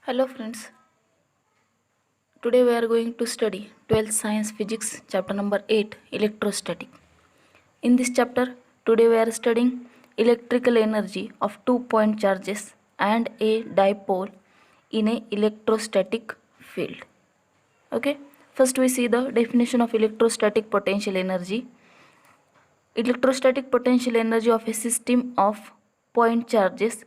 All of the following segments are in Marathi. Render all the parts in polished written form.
Hello friends, today we are going to study 12th Science Physics chapter number 8 Electrostatic. In this chapter, today we are studying electrical energy of 2-point charges and a dipole in a electrostatic field. Okay, first we see the definition of electrostatic potential energy. Electrostatic potential energy of a system of point charges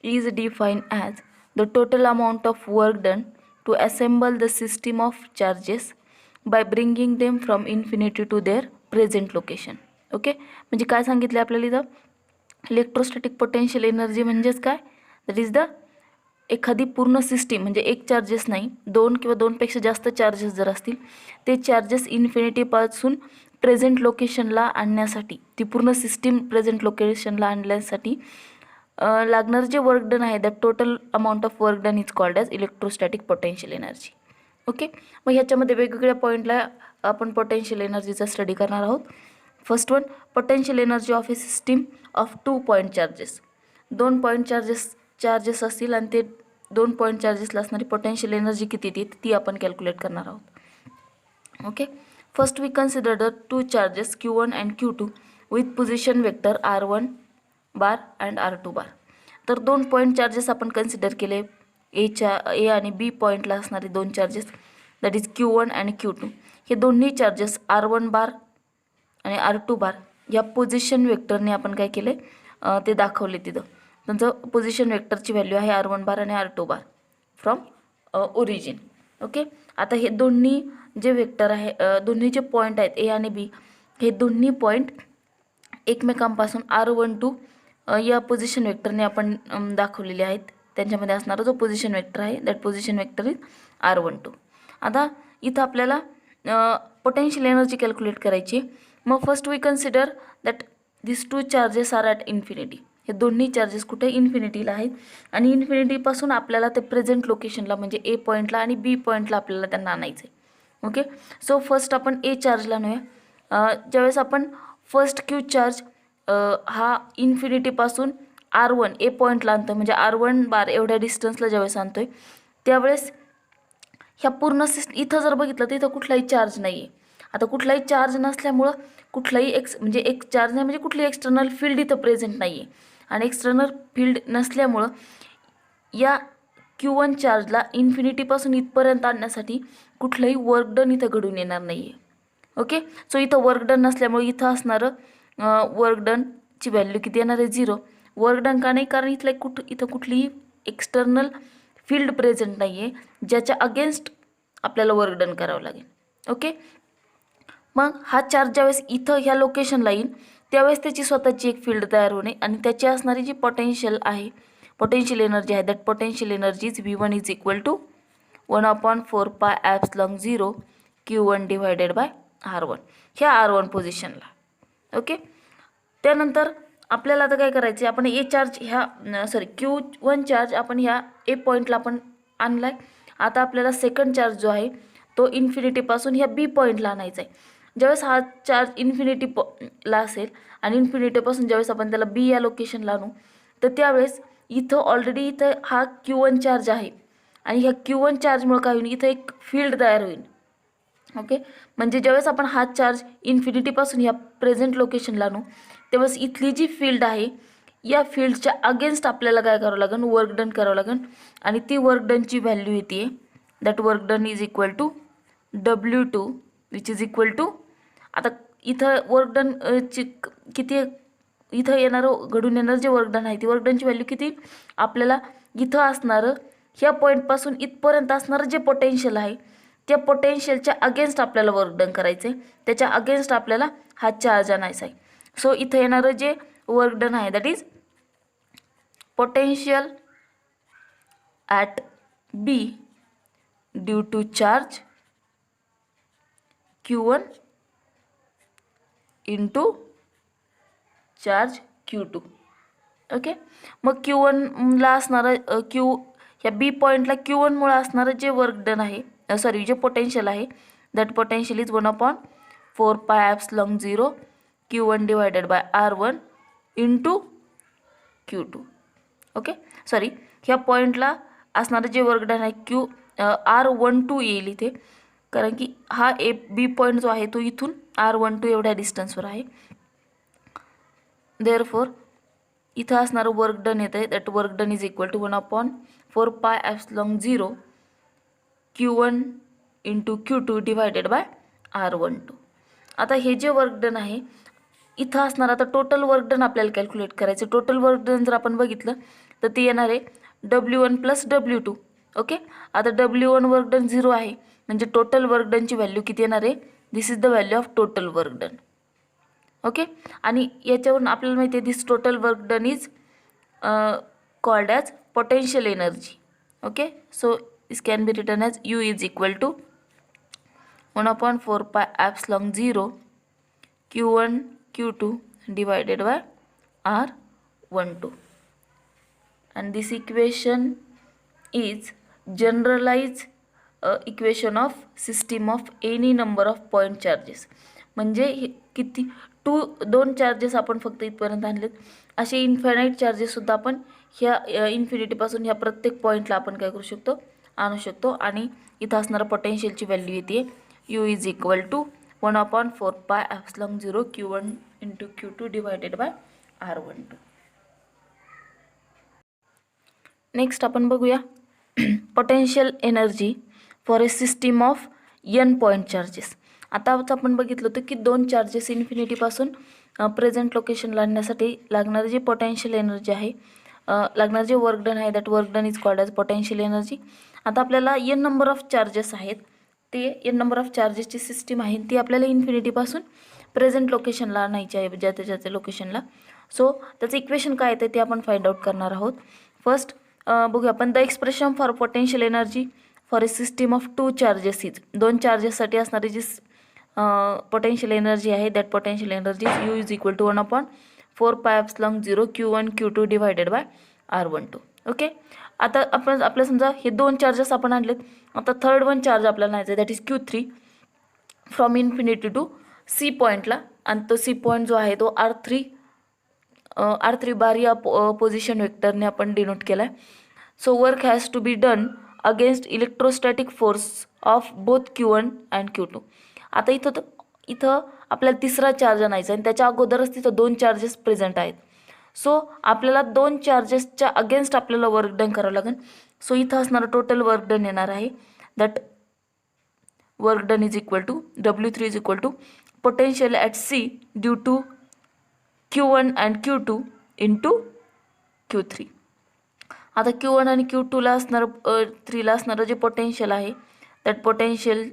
is defined as the total amount of work done to assemble the system of charges by bringing them from infinity to their present location. Okay, म्हणजे काय सांगितले आपल्याला इथं इलेक्ट्रोस्टॅटिक पोटेन्शियल एनर्जी म्हणजेच काय, दॅट इज द एखादी पूर्ण सिस्टीम म्हणजे एक चार्जेस नाही, दोन किंवा दोनपेक्षा जास्त चार्जेस जर असतील ते चार्जेस इन्फिनिटीपासून प्रेझेंट लोकेशनला आणण्यासाठी, ती पूर्ण सिस्टीम प्रेझेंट लोकेशनला आणण्यासाठी लागणार जे वर्क डन आहे that total amount of work done is called as electrostatic potential energy. Okay, मग ह्याच्यामध्ये वेगवेगळ्या पॉईंटला आपण पोटेन्शियल एनर्जीचा स्टडी करणार आहोत. First one, potential energy of A system of 2 point charges. 2 point charges असतील आणि ते 2 पॉईंट चार्जेसला असणारी पोटेन्शियल एनर्जी किती ती आपण कॅल्क्युलेट करणार आहोत. Okay, first we consider the 2 charges Q1 and Q2 with position vector R1 bar and R2 bar. तर 2 पॉईंट चार्जेस आपण कन्सिडर केले, ए आणि बी पॉईंटला असणारे 2 charges that is Q1 and Q2. हे दोन्ही चार्जेस R1 बार आणि R2 बार या पोझिशन वेक्टरने आपण काय केले ते दाखवले. तिथं त्यांचं पोझिशन वेक्टरची व्हॅल्यू आहे R1 बार आणि R2 bar from origin. Okay, आता हे दोन्ही जे वेक्टर आहे, दोन्ही जे पॉईंट आहेत ए आणि बी, हे दोन्ही पॉईंट एकमेकांपासून R12 या पोझिशन वेक्टरने आपण दाखवलेले आहेत. त्यांच्यामध्ये असणारा जो पोझिशन वेक्टर आहे that position vector is R12. आता इथं आपल्याला पोटेन्शियल एनर्जी कॅल्क्युलेट करायची. मग first we consider that this 2 charges are at infinity. हे दोन्ही चार्जेस कुठे इन्फिनिटीला आहेत आणि इन्फिनिटीपासून आपल्याला ते प्रेझेंट लोकेशनला म्हणजे ए पॉईंटला आणि बी पॉईंटला आपल्याला त्यांना आणायचं आहे. ओके, सो फर्स्ट आपण ए चार्जला आणूया. ज्यावेळेस आपण फर्स्ट क्यू चार्ज हा इन्फिनिटीपासून R1 ए पॉईंटला आणतो म्हणजे R1 बार एवढ्या डिस्टन्सला ज्यावेळेस आणतोय त्यावेळेस ह्या पूर्ण इथं जर बघितलं तर इथं कुठलाही चार्ज नाही आहे. आता कुठलाही चार्ज नसल्यामुळं कुठलाही म्हणजे एक चार्ज नाही म्हणजे कुठली एक्सटर्नल फील्ड इथं प्रेझेंट नाही आहे आणि एक्सटर्नल फील्ड नसल्यामुळं या Q1 चार्जला इन्फिनिटीपासून इथपर्यंत आणण्यासाठी कुठलंही वर्क डन इथं घडून येणार नाही आहे. ओके, सो इथं वर्क डन नसल्यामुळे इथं असणारं वर्क डनची व्हॅल्यू किती येणार आहे 0. वर्क डन का नाही, कारण इथं कुठलीही एक्सटर्नल फील्ड प्रेझेंट नाही आहे ज्याच्या अगेन्स्ट आपल्याला वर्क डन करावं लागेल. ओके, मग हा चार्ज ज्यावेळेस इथं ह्या लोकेशनला येईल त्यावेळेस त्याची स्वतःची एक फील्ड तयार होणे आणि त्याची असणारी जी पोटेन्शियल एनर्जी आहे that potential energy is V1 is equal to 1/4 pi ॲप्सिलॉन 0 Q1 divided bye R1 ह्या R1 पोझिशनला. ओके, त्यानंतर आपल्याला आता काय करायचं आहे, आपण ए चार्ज Q1 चार्ज आपण ह्या ए पॉईंटला आपण आणला आहे. आता आपल्याला सेकंड चार्ज जो आहे तो इन्फिनिटीपासून ह्या बी पॉईंटला आणायचा आहे. ज्यावेळेस हा चार्ज इन्फिनिटीला असेल आणि इन्फिनिटीपासून ज्यावेळेस आपण त्याला बी या लोकेशनला आणू तर त्यावेळेस इथं ऑलरेडी इथं हा Q1 चार्ज आहे आणि ह्या Q1 चार्जमुळे काय होईल, इथं एक फील्ड तयार होईल. ओके, म्हणजे ज्यावेळेस आपण हा चार्ज इन्फिनिटीपासून ह्या प्रेझेंट लोकेशनला आणू त्यावेळेस इथली जी फील्ड आहे या फील्डच्या अगेन्स्ट आपल्याला काय करावं लागेल, वर्क डन करावं लागेल आणि ती वर्क डनची व्हॅल्यू येते that work done is equal to W2 which is equal to, आता इथं वर्क डन किती इथं येणारं घडून येणारं जे वर्क डन आहे ती वर्क डनची व्हॅल्यू किती आपल्याला इथं असणारं ह्या पॉईंटपासून इथपर्यंत असणारं जे पोटेन्शियल आहे त्या पोटेन्शियलच्या अगेन्स्ट आपल्याला वर्क डन करायचं आहे, त्याच्या अगेन्स्ट आपल्याला हा चार्ज आणायचा आहे. सो इथं येणारं जे वर्क डन आहे that is potential at B due to charge Q1 into charge Q2. Okay, मग Q1ला असणारं ह्या बी पॉईंटला Q1मुळे असणारं जे वर्क डन आहे जे पोटेन्शियल आहे that potential is 1/4 pi ॲप्सिलॉन 0 Q1 divided bye R1 into Q2. Okay, ह्या पॉईंटला असणारं जे वर्क डन आहे R12 येईल इथे, कारण की हा बी पॉईंट जो आहे तो इथून R12 एवढ्या डिस्टन्सवर आहे. देअरफॉर इथं असणारं वर्क डन येतं आहे that work done is equal to 1/4πε0 Q1 into Q2 divided by R12. आता हे जे वर्क डन आहे इथं असणार, आता टोटल वर्क डन आपल्याला कॅल्क्युलेट करायचं. टोटल वर्क डन जर आपण बघितलं तर ते येणार आहे W1 + W2. ओके, आता W1 वर्क डन 0 आहे, म्हणजे टोटल वर्क डनची व्हॅल्यू किती येणार आहे? This is the value of total work done. Okay, आणि याच्यावरून आपल्याला माहिती आहे this total work done is called as potential energy. Okay, so this can be written as U is equal to 1/4πε0 Q1 Q2 divided by R12. And this equation is generalized equation of system of any number of point charges. म्हणजे किती दोन चार्जेस आपण फक्त इथपर्यंत आणलेत, असे इन्फायनाईट चार्जेससुद्धा आपण ह्या इन्फिनिटीपासून ह्या प्रत्येक पॉईंटला आपण काय करू शकतो? आणू शकतो. आणि इथं असणारं पोटेन्शियलची व्हॅल्यू येते U is equal to 1/4πε0 Q1 into Q2 divided by R12. Next आपण बघूया potential energy for a system of N point charges. आता आपण बघितलं होतं की दोन चार्जेस इन्फिनिटीपासून प्रेझेंट लोकेशनला आणण्यासाठी लागणारी जी पोटेन्शियल एनर्जी आहे, लागणारे जे वर्क डन आहे that work done is called as potential energy. आता आपल्याला N नंबर ऑफ चार्जेस आहेत, ते N नंबर ऑफ चार्जेसची सिस्टीम आहे ती आपल्याला इन्फिनिटीपासून प्रेझेंट लोकेशनला आणायची आहे, ज्या त्याच्या लोकेशनला. सो त्याचं इक्वेशन काय येतं ते आपण फाइंड आउट करणार आहोत. फर्स्ट बघूया आपण the expression for potential energy for a system of two charges is. दोन चार्जेससाठी असणारी जी पोटेन्शियल एनर्जी आहे that potential energy U is equal to 1/4πε0 Q1 Q2 divided by R12. Okay, आता आपण आपल्या समजा हे दोन चार्जेस आपण आणलेत, आता थर्ड वन चार्ज आपल्याला न्यायचा आहे that is Q3 from infinity to C पॉईंटला, आणि तो C पॉईंट जो आहे तो R3 बार या पोझिशन वेक्टरने आपण डिनोट केला आहे. So work has to be done against electrostatic force of both Q1 and Q2. आता इथं आपल्याला तिसरा चार्ज आणायचा आहे आणि त्याच्या अगोदरच तिथं दोन चार्जेस प्रेझेंट आहेत. सो आपल्याला दोन चार्जेसच्या अगेन्स्ट आपल्याला वर्क डन करावं लागेल. सो इथं असणारं टोटल वर्क डन येणार आहे that work done is equal to W3 is equal to potential at C due to Q1 and Q2 into Q3. आता Q1 आणि Q2ला असणारं 3ला असणारं जे पोटेन्शियल आहे दॅट पोटेन्शियल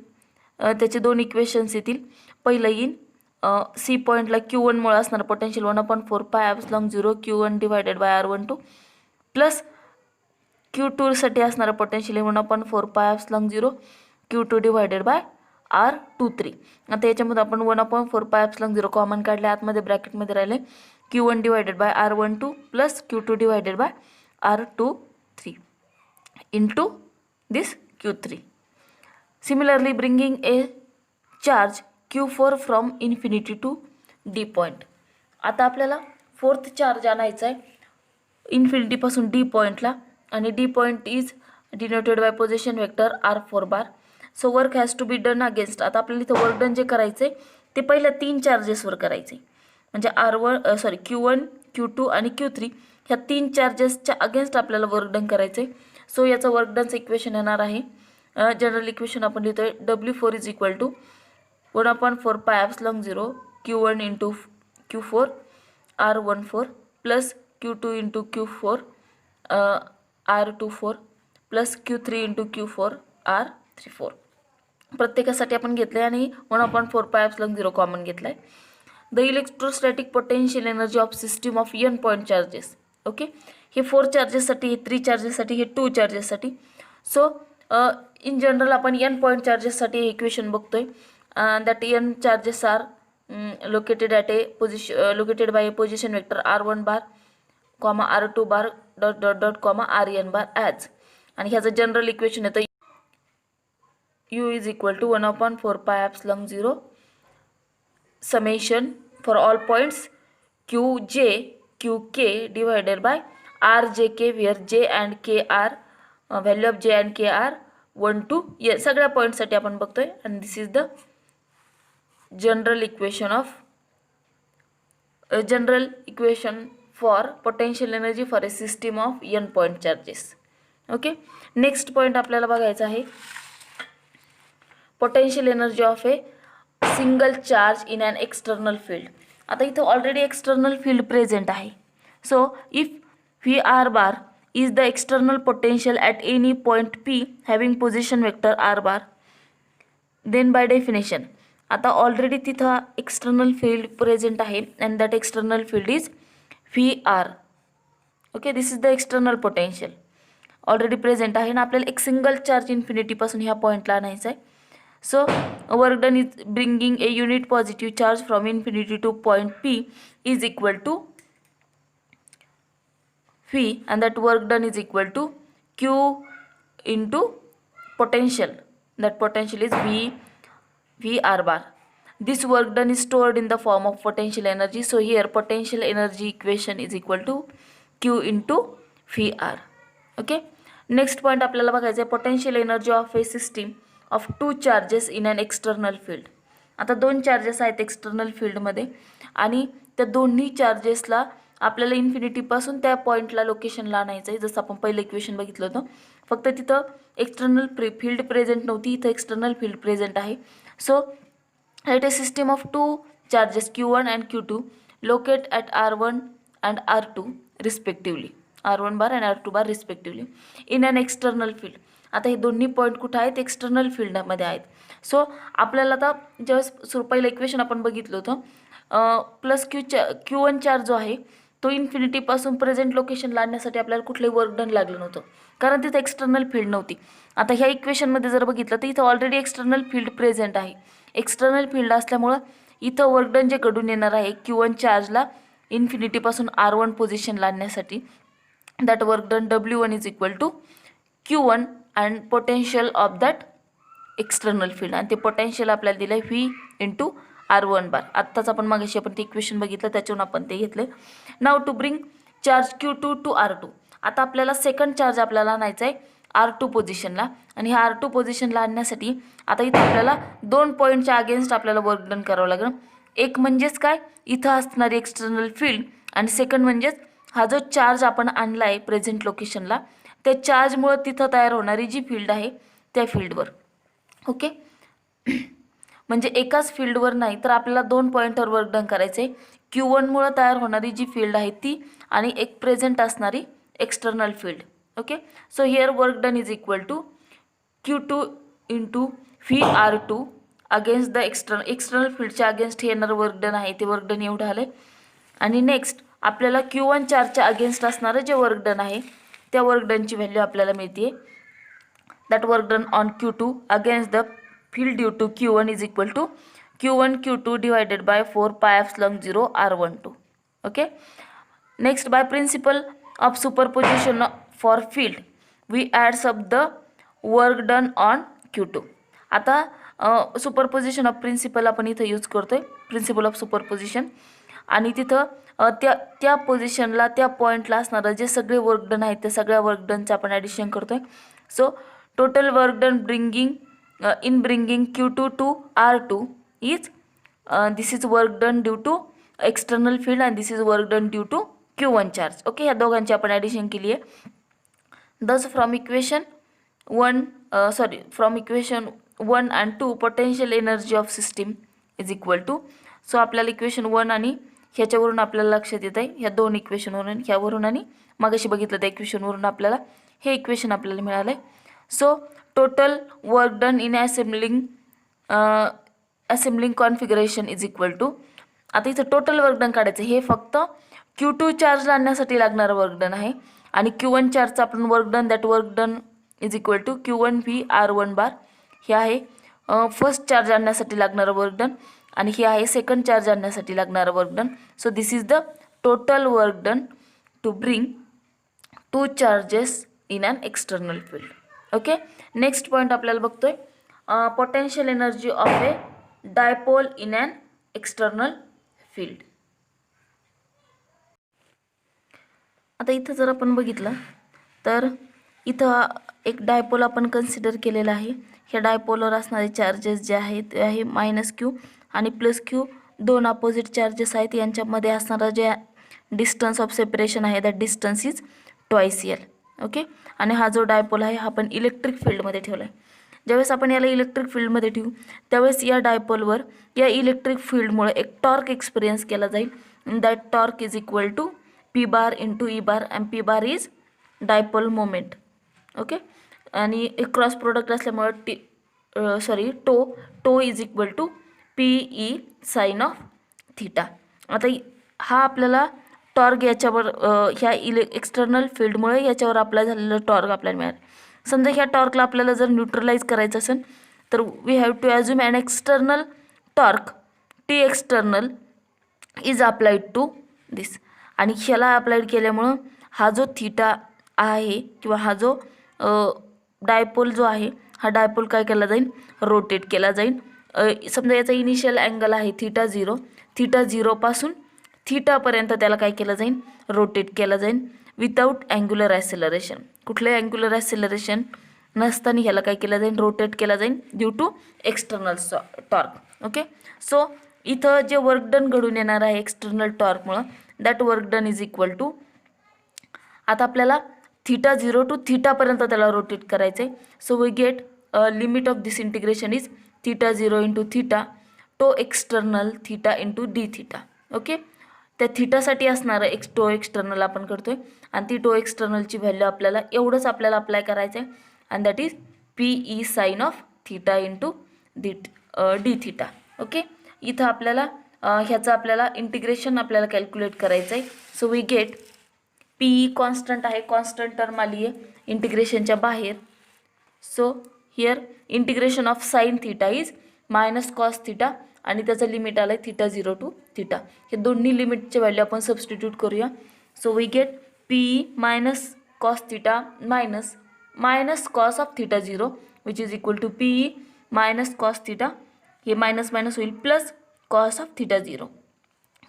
त्याचे दोन इक्वेशन्स येतील. पहिलं येईल C पॉईंटला Q1मुळे असणारं potential 1/4πε0 Q1 divided by R12 plus Q2साठी असणारं potential 1/4πε0 Q2 divided bye R23. आता याच्यामध्ये आपण 1/4πε0 कॉमन काढले, आतमध्ये ब्रॅकेटमध्ये राहिले Q1 divided by R12 plus Q2 divided bye R23 into this Q3. Similarly bringing a charge Q4 from infinity to D point. आता आपल्याला फोर्थ चार्ज आणायचा आहे इन्फिनिटीपासून D पॉईंटला, आणि D point is denoted by position vector R4 bar. So work has to be done against. आता आपल्याला इथं वर्क डन जे करायचं आहे ते पहिल्या तीन चार्जेसवर करायचं आहे, म्हणजे Q1 Q2 आणि Q3 ह्या तीन चार्जेसच्या अगेन्स्ट आपल्याला वर्क डन करायचं आहे. सो याचं वर्क डनचं इक्वेशन येणार आहे, जनरल इक्वेशन आपण लिहितोय W4 is equal to 1/4πε0 Q1 into Q4 R14 plus Q2 into Q4 R24 plus Q3 into Q4 R34. प्रत्येकासाठी आपण घेतलं आहे आणि 1/4πε0 कॉमन घेतला आहे. The electrostatic potential energy of system of N point charges. Okay, हे 4 चार्जेससाठी, हे 3 चार्जेससाठी, हे 2 चार्जेससाठी. सो इन जनरल आपण N पॉईंट चार्जेससाठी हे इक्वेशन बघतोय that N charges are located by a position vector R1 bar comma R2 bar dot dot dot comma RN bar as. आणि ह्याचं जनरल इक्वेशन येतं U is equal to 1/4πε0 summation for all points QJ QK divided by RJK where J and K are value of J and K are 1 to n सगळ्या पॉईंटसाठी आपण बघतोय. आणि this is the general equation for potential energy for a system of n point charges. Okay, next point आपल्याला बघायचा आहे potential energy of a single charge in an external field. आता इथं ऑलरेडी एक्सटर्नल फील्ड प्रेझेंट आहे. So if we are bar is the external potential at any point P having position vector r bar, then by definition आता ऑलरेडी तिथं एक्सटर्नल फील्ड प्रेझेंट आहे and that external field is VR. Okay, this is the external potential already present आहे ना. आपल्याला एक सिंगल चार्ज इन्फिनिटीपासून ह्या पॉईंटला आणायचं आहे. So work done is bringing a unit positive charge from infinity to point P is equal to V, and that work done is equal to Q into potential. That potential is VR bar. This work done is stored in the form of potential energy. So here potential energy equation is equal to Q into VR. Okay. Next point आपल्याला बघायचं आहे potential energy of a system of two charges in an external field. आता दोन चार्जेस आहेत एक्सटर्नल फील्डमध्ये आणि त्या दोन्ही चार्जेसला आपल्याला इन्फिनिटीपासून त्या पॉईंटला लोकेशनला आणायचं आहे. जसं आपण पहिलं इक्वेशन बघितलं होतं, फक्त तिथं एक्सटर्नल फील्ड प्रेझेंट नव्हती, इथं एक्सटर्नल फील्ड प्रेझेंट आहे. So it a system of two charges Q1 and Q2 locate at R1 and R2 respectively, R1 bar and R2 bar respectively in an external field. आता हे दोन्ही पॉईंट कुठं आहेत, एक्सटर्नल फील्डमध्ये आहेत. सो आपल्याला आता ज्यावेळेस पहिलं इक्वेशन आपण बघितलं होतं प्लस Q1 चार्ज जो आहे तो इन्फिनिटीपासून प्रेझेंट लोकेशनला आणण्यासाठी आपल्याला कुठलंही वर्क डन लागलं नव्हतं, कारण तिथं एक्सटर्नल फील्ड नव्हती. आता ह्या इक्वेशनमध्ये जर बघितलं तर इथं ऑलरेडी एक्सटर्नल फील्ड प्रेझेंट आहे. एक्सटर्नल फील्ड असल्यामुळं इथं वर्क डन जे घडून येणार आहे Q1 चार्जला इन्फिनिटीपासून R1 पोझिशनला आणण्यासाठी, that work done W1 is equal to Q1 and potential of that external field. आणि ते पोटेन्शियल आपल्याला दिलं आहे V इंटू R1 बार. आत्ताच आपण मागाशी आपण ते इक्वेशन बघितलं त्याच्यावरून आपण ते घेतले. Now to bring charge Q2 to R2. आता आपल्याला सेकंड चार्ज आपल्याला आणायचा आहे R2 पोझिशनला. आणि ह्या R2 पोझिशनला आणण्यासाठी आता इथं आपल्याला दोन पॉईंटच्या अगेन्स्ट आपल्याला वर्क डन करावं लागेल. एक म्हणजेच काय, इथं असणारी एक्सटर्नल फील्ड, आणि सेकंड म्हणजेच हा जो चार्ज आपण आणला आहे प्रेझेंट लोकेशनला त्या चार्जमुळं तिथं तयार होणारी जी फील्ड आहे त्या फील्डवर. ओके, म्हणजे एकाच फील्डवर नाही तर आपल्याला दोन पॉईंटवर वर्क डन करायचं आहे. Q1मुळं तयार होणारी जी फील्ड आहे ती आणि एक प्रेझेंट असणारी external field. Okay, so here work done is equal to Q2 into VR2 against the external फील्डच्या अगेन्स्ट हे येणारं वर्क डन आहे ते वर्क डन एवढं आलं आहे. आणि नेक्स्ट आपल्याला Q1 चार्जच्या अगेन्स्ट असणारं जे वर्क डन आहे त्या वर्क डनची व्हॅल्यू आपल्याला मिळते. That work done on Q2 against the field due to Q1 is equal to Q1 Q2 divided by 4 pi epsilon 0 R12. Okay, next by principle of superposition for field we add sub the work done on Q2. आता सुपरपोजिशन ऑफ प्रिन्सिपल आपण इथं यूज करतोय, प्रिन्सिपल ऑफ सुपरपोजिशन. आणि तिथं त्या पोझिशनला त्या पॉईंटला असणारं जे सगळे वर्क डन आहेत त्या सगळ्या वर्क डनचं आपण ॲडिशन करतोय. So total work done in bringing Q2 to R2 is this is work done due to external field and this is work done due to Q1 charge. Okay, ह्या दोघांची आपण ॲडिशन केली आहे. thus from equation 1 and 2 potential energy of system is equal to. So आपल्याला इक्वेशन 1 आणि ह्याच्यावरून आपल्याला लक्षात येत आहे, ह्या दोन इक्वेशनवरून, ह्यावरून आणि मागाशी बघितलं त्या इक्वेशनवरून आपल्याला हे इक्वेशन आपल्याला मिळालं आहे. So total work done in assembling configuration is equal to. आता इथं टोटल वर्क डन काढायचं, हे फक्त Q2 चार्ज आणण्यासाठी लागणारं वर्क डन आहे. आणि Q1 चार्जचं आपण work done, that work done is equal to Q1 V R1 bar. हे आहे फर्स्ट चार्ज आणण्यासाठी लागणारं वर्क डन आणि हे आहे सेकंड चार्ज आणण्यासाठी लागणारं work done. So this is the total work done to bring two charges in an external field. Okay, next point आपल्याला बघतोय potential energy of a dipole in an external field. आता इथं जर आपण बघितलं तर इथं एक डायपोल आपण कन्सिडर केलेला आहे. ह्या डायपोलवर असणारे चार्जेस जे आहेत ते आहे -q आणि +q. दोन अपोजिट चार्जेस आहेत, यांच्यामध्ये असणारा जे डिस्टन्स ऑफ सेपरेशन आहे that distance is twice L. Okay. आणि हा जो डायपोल आहे हा आपण इलेक्ट्रिक फील्डमध्ये ठेवला आहे. ज्यावेळेस आपण याला इलेक्ट्रिक फील्डमध्ये ठेवू त्यावेळेस या डायपोलवर या इलेक्ट्रिक फील्डमुळे एक टॉर्क एक्सपिरियन्स केला जाईल. That torque is equal to P bar into E bar, and P bar is dipole moment. Okay. आणि एक क्रॉस प्रोडक्ट असल्यामुळे tau is equal to PE sine of theta. आता हा आपल्याला टॉर्क याच्यावर ह्या एक्सटर्नल फील्डमुळे याच्यावर अप्लाय झालेलं टॉर्क आपल्याला मिळालं. समजा ह्या टॉर्कला आपल्याला जर न्यूट्रलाइज करायचं असेल तर we have to assume an external torque T external is applied to this. आणि ह्याला अप्लाइड केल्यामुळं हा जो थीटा आहे किंवा हा जो डायपोल जो आहे हा डायपोल काय केला जाईल, रोटेट केला जाईल. समजा याचा इनिशियल अँगल आहे थीटा 0 थीटापर्यंत त्याला काय केलं जाईल, रोटेट केला जाईल विदाऊट अँग्युलर ॲसेलरेशन. कुठले अँग्युलर ॲसेलरेशन नसताना ह्याला काय केलं जाईल, रोटेट केला जाईल due to external torque. Okay. So इथं जे वर्क डन घडून येणार आहे एक्सटर्नल टॉर्कमुळं that work done is equal to, आता आपल्याला थीटा 0 टू थीटापर्यंत त्याला रोटेट करायचं आहे. So we get limit of this integration is theta 0 into theta to external theta into d theta. Okay. त्या थीटासाठी असणारं टो एक्सटर्नल आपण करतोय आणि ती टो एक्सटर्नलची व्हॅल्यू आपल्याला एवढंच आपल्याला अप्लाय करायचं आहे and that is PE sine of theta into d theta. Okay. इथं आपल्याला ह्याचं आपल्याला इंटिग्रेशन आपल्याला कॅल्क्युलेट करायचं आहे. So we get PE constant आहे, कॉन्स्टंट टर्म आली आहे इंटिग्रेशनच्या बाहेर. So here integration of sine theta is minus cos theta आणि त्याचं लिमिट आलं आहे थीटा 0 टू थीटा. हे दोन्ही लिमिटचे व्हॅल्यू आपण सबस्टिट्यूट करूया. So we get PE minus cos theta minus cos of theta 0 which is equal to PE minus cos theta, हे मायनस मायनस होईल प्लस कॉस ऑफ थीटा 0.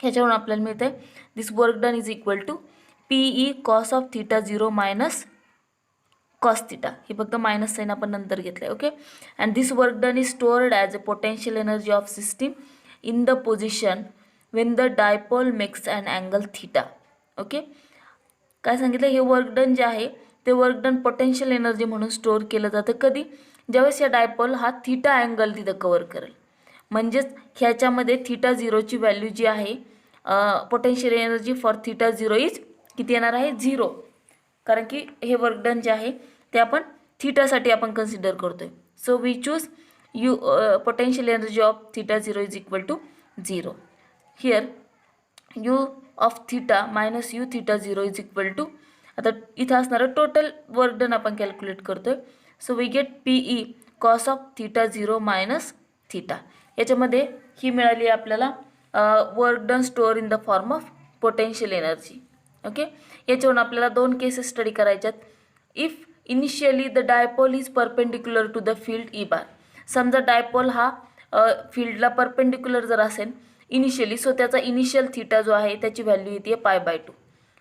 ह्याच्यावरून आपल्याला मिळतं आहे this work done is equal to PE cos of theta 0 minus cos theta. हे फक्त मायनस साइन आपण नंतर घेतलं आहे. Okay. And this work done is stored as a potential energy of system in the position Wien the dipole makes and angle theta. Okay. काय सांगितलं, हे वर्क डन जे आहे ते वर्क डन पोटेन्शियल एनर्जी म्हणून स्टोअर केलं जातं. कधी, ज्यावेळेस या डायपोल हा थीटा अँगल तिथं कवर करेल. म्हणजेच ह्याच्यामध्ये थीटा 0ची व्हॅल्यू जी आहे potential energy for theta 0 is किती येणार आहे, 0. कारण की हे वर्क डन जे आहे ते आपण थीटासाठी आपण कन्सिडर करतोय. So we choose potential energy of theta 0 is equal to 0. Here u of theta minus u theta 0 is equal to, आता इथं असणारं टोटल वर्क डन आपण कॅल्क्युलेट करतोय. So we get PE cos of theta 0 minus theta. याच्यामध्ये ही मिळाली आपल्याला work done store in the form of potential energy. Okay. याच्यावरून आपल्याला दोन केसेस स्टडी करायच्यात. If initially the dipole is perpendicular to the field E bar. समजा डायपोल हा फील्डला परपेंडिक्युलर जर असेल इनिशियली, सो त्याचा इनिशियल थीटा जो आहे त्याची व्हॅल्यू येते π/2.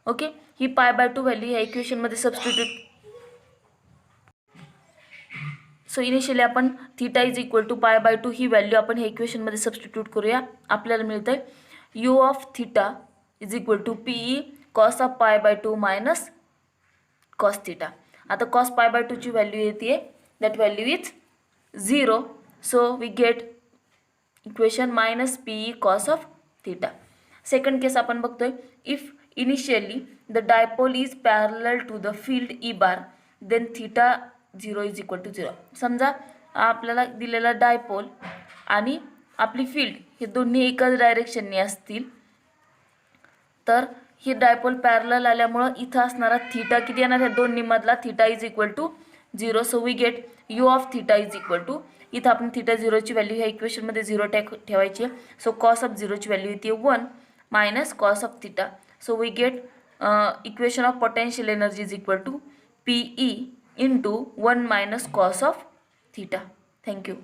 ओके. ही π/2 व्हॅल्यू ह्या इक्वेशनमध्ये सबस्टिट्यूट. सो इनिशियली आपण थीटा इज इक्वल टू π/2 ही व्हॅल्यू आपण ह्या इक्वेशनमध्ये सबस्टिट्यूट करूया. आपल्याला मिळतं आहे u of theta is equal to PE cos of π/2 minus cos theta. आता कॉस π/2 ची व्हॅल्यू येते that value is 0. So we get equation minus PE cos of theta. Second case आपण बघतोय. If initially the dipole is parallel to the field E bar then theta 0 is equal to 0. समजा आपल्याला दिलेला डायपोल आणि आपली फील्ड हे दोन्ही एकाच डायरेक्शनने असतील तर ही डायपोल पॅरलल आल्यामुळं इथं असणारा थीटा किती येणार आहे, दोन्ही मधला theta is equal to 0. So we get u of theta is equal to, इथं आपण थीटा 0ची व्हॅल्यू ह्या इक्वेशनमध्ये 0 ठेवायची आहे. सो कॉस ऑफ 0ची व्हॅल्यू येते 1 minus cos of theta. So we get equation of potential energy is equal to PE into 1 minus cos of theta. Thank you.